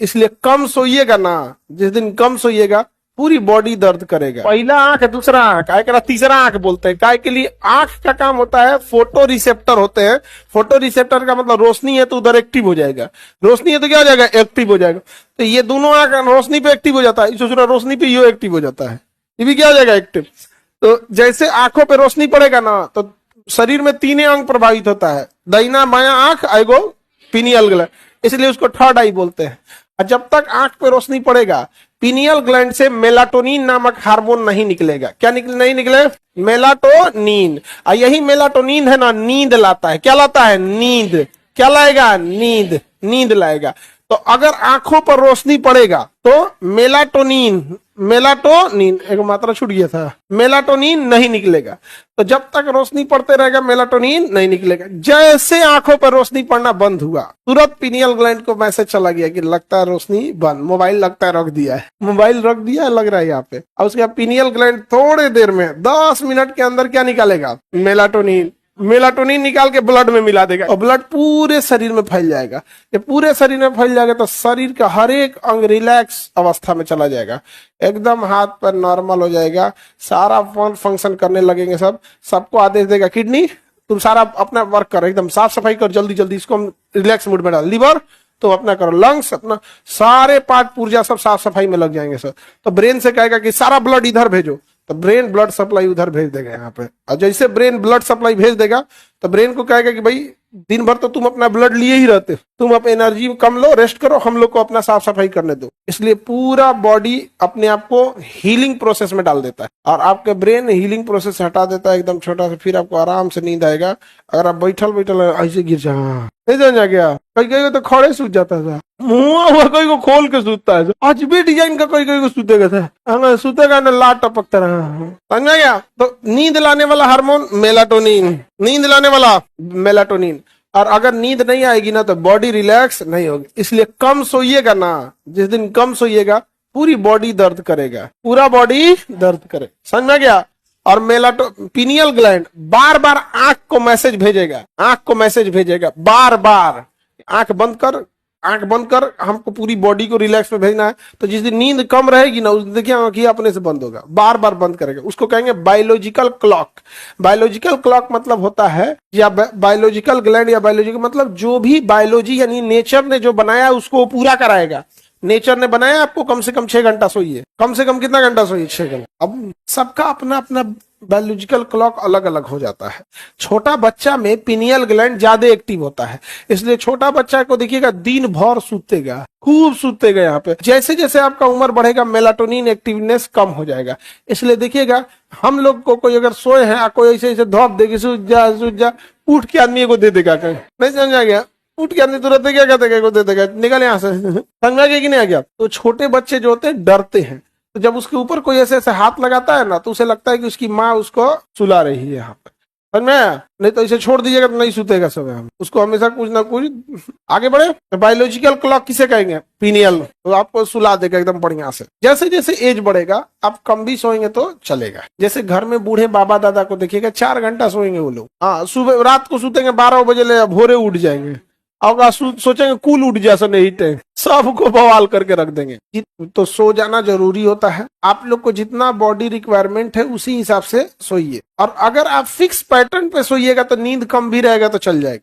इसलिए कम सोइएगा ना, जिस दिन कम सोइएगा पूरी बॉडी दर्द करेगा। पहला आंख है, दूसरा आंख, काय करा तीसरा आंख बोलते हैं। काय के लिए? आंख का काम होता है, फोटो रिसेप्टर होते हैं। फोटो रिसेप्टर का मतलब रोशनी है तो उधर एक्टिव हो जाएगा, रोशनी है तो क्या हो जाएगा? एक्टिव हो जाएगा। तो ये दोनों आंख रोशनी पे एक्टिव हो जाता है, दूसरा रोशनी पे ये एक्टिव हो जाता है, ये भी क्या हो जाएगा? एक्टिव। तो जैसे आंखों पे रोशनी पड़ेगा ना तो शरीर में तीन अंग प्रभावित होता है, दाहिना बायां आंख, आएगो पीनियल ग्लैंड, इसलिए उसको थर्ड आई बोलते हैं। और जब तक आंख पे रोशनी पड़ेगा पीनियल ग्लैंड से मेलाटोनिन नामक हार्मोन नहीं निकलेगा। क्या नहीं निकले? मेलाटोनिन। और यही मेलाटोनिन है ना, नींद लाता है। क्या लाता है? नींद। क्या लाएगा? नींद। नींद लाएगा। तो अगर आंखों पर रोशनी पड़ेगा तो मेलाटोनिन एक मात्रा छूट गया था, मेलाटोनिन नहीं निकलेगा। तो जब तक रोशनी पड़ते रहेगा मेलाटोनिन नहीं निकलेगा। जैसे आंखों पर रोशनी पड़ना बंद हुआ तुरंत पीनियल ग्लैंड को मैसेज चला गया कि लगता है रोशनी बंद, मोबाइल लगता है रख दिया है, मोबाइल रख दिया है लग रहा है यहाँ पे। और उसके बाद पीनियल ग्लैंड थोड़े देर में 10 मिनट के अंदर क्या निकालेगा? मेलाटोनिन। मेलाटोनिन निकाल के ब्लड में मिला देगा और ब्लड पूरे शरीर में फैल जाएगा। ये पूरे शरीर में फैल जाएगा तो शरीर का हर एक अंग रिलैक्स अवस्था में चला जाएगा, एकदम हाथ पर नॉर्मल हो जाएगा, सारा फंक्शन करने लगेंगे। सबको आदेश देगा, किडनी तुम सारा अपना वर्क करो, एकदम साफ सफाई कर, जल्दी जल्दी इसको हम रिलैक्स मूड में डाल। लिवर तो अपना करो, लंग्स अपना, सारे पार्ट पुर्जा सब साफ सफाई में लग जाएंगे सर। तो ब्रेन से कहेगा कि सारा ब्लड इधर भेजो, तो ब्रेन ब्लड सप्लाई उधर भेज देगा यहाँ पे। और जैसे ब्रेन ब्लड सप्लाई भेज देगा तो ब्रेन को कहेगा कि भाई दिन भर तो तुम अपना ब्लड लिए ही रहते, तुम अपनी एनर्जी कम लो, रेस्ट करो, हम लोग को अपना साफ सफाई करने दो। इसलिए पूरा बॉडी अपने आप को हीलिंग प्रोसेस में डाल देता है और आपके ब्रेन हीलिंग प्रोसेस से हटा देता है एकदम छोटा सा। फिर आपको आराम से नींद आएगा। अगर आप बैठल बैठल ऐसे गिर जाए, नहीं जान गया, कहीं कहीं तो खड़े सूझ जाता था, मुंह हुआ कोई को खोल के सूतता है, आज भी डिजाइन का कोई को सूतेगा था, सूतेगा ना लाट टपकता रहा, समझ गया? तो नींद लाने वाला हार्मोन मेलाटोनिन, नींद लाने वाला मेलाटोनिन। और अगर नींद नहीं आएगी ना तो बॉडी रिलैक्स नहीं होगी। इसलिए कम सोइएगा ना, जिस दिन कम सोइएगा पूरी बॉडी दर्द करेगा, पूरा बॉडी दर्द करे, समझ में गया? और पीनियल ग्लैंड बार बार आंख को मैसेज भेजेगा, आंख को मैसेज भेजेगा बार बार, आंख बंद कर, आंख बंद कर, हमको पूरी बॉडी को रिलैक्स में भेजना है। तो जिस दिन नींद कम रहेगी ना उस दिन देखिए आंखें अपने से बंद होगा, बार बार बंद करेगा। उसको कहेंगे बायोलॉजिकल क्लॉक। बायोलॉजिकल क्लॉक मतलब होता है, या बायोलॉजिकल ग्लैंड या बायोलॉजिकल मतलब जो भी बायोलॉजी यानी नेचर ने जो बनाया उसको पूरा कराएगा। नेचर ने बनाया आपको कम से कम 6 घंटा सोइए, कम से कम कितना घंटा सोइए? 6 घंटा। अब सबका अपना अपना बायोलॉजिकल क्लॉक अलग अलग हो जाता है। छोटा बच्चा में पीनियल ग्लैंड ज्यादा एक्टिव होता है, इसलिए छोटा बच्चा को देखिएगा दिन भर सूतेगा, खूब सूतेगा। यहाँ पे जैसे जैसे आपका उम्र बढ़ेगा मेलाटोनिन एक्टिवनेस कम हो जाएगा। इसलिए देखिएगा हम लोग को कोई अगर सोए हैं, कोई ऐसे ऐसे धोप देगी, सूझ जा, उठ के आदमी को दे देगा, कहीं नहीं समझा गया? उठ के आदमी तुरंत क्या कहते को दे देगा, निकल यहाँ से, समझा गया कि नहीं आ गया? तो छोटे बच्चे जो होते हैं डरते हैं, तो जब उसके ऊपर कोई ऐसे ऐसे हाथ लगाता है ना तो उसे लगता है कि उसकी माँ उसको सुला रही है यहाँ पे, समझ में आया? नहीं तो इसे छोड़ दीजिएगा तो नहीं सूतेगा सब, उसको हमेशा कुछ ना कुछ आगे बढ़े। तो बायोलॉजिकल क्लॉक किसे कहेंगे? पीनियल। तो आपको सुला देगा एकदम बढ़िया से। जैसे जैसे एज बढ़ेगा आप कम भी सोएंगे तो चलेगा। जैसे घर में बूढ़े बाबा दादा को देखिएगा 4 घंटा सोएंगे वो लोग, हाँ सुबह रात को सूतेंगे 12 बजे, ले भोरे उठ जाएंगे, और सोचेंगे कूल उठ जैसा नहीं थे, सबको बवाल करके रख देंगे। तो सो जाना जरूरी होता है। आप लोग को जितना बॉडी रिक्वायरमेंट है उसी हिसाब से सोइए। और अगर आप फिक्स पैटर्न पे सोइएगा तो नींद कम भी रहेगा तो चल जाएगा।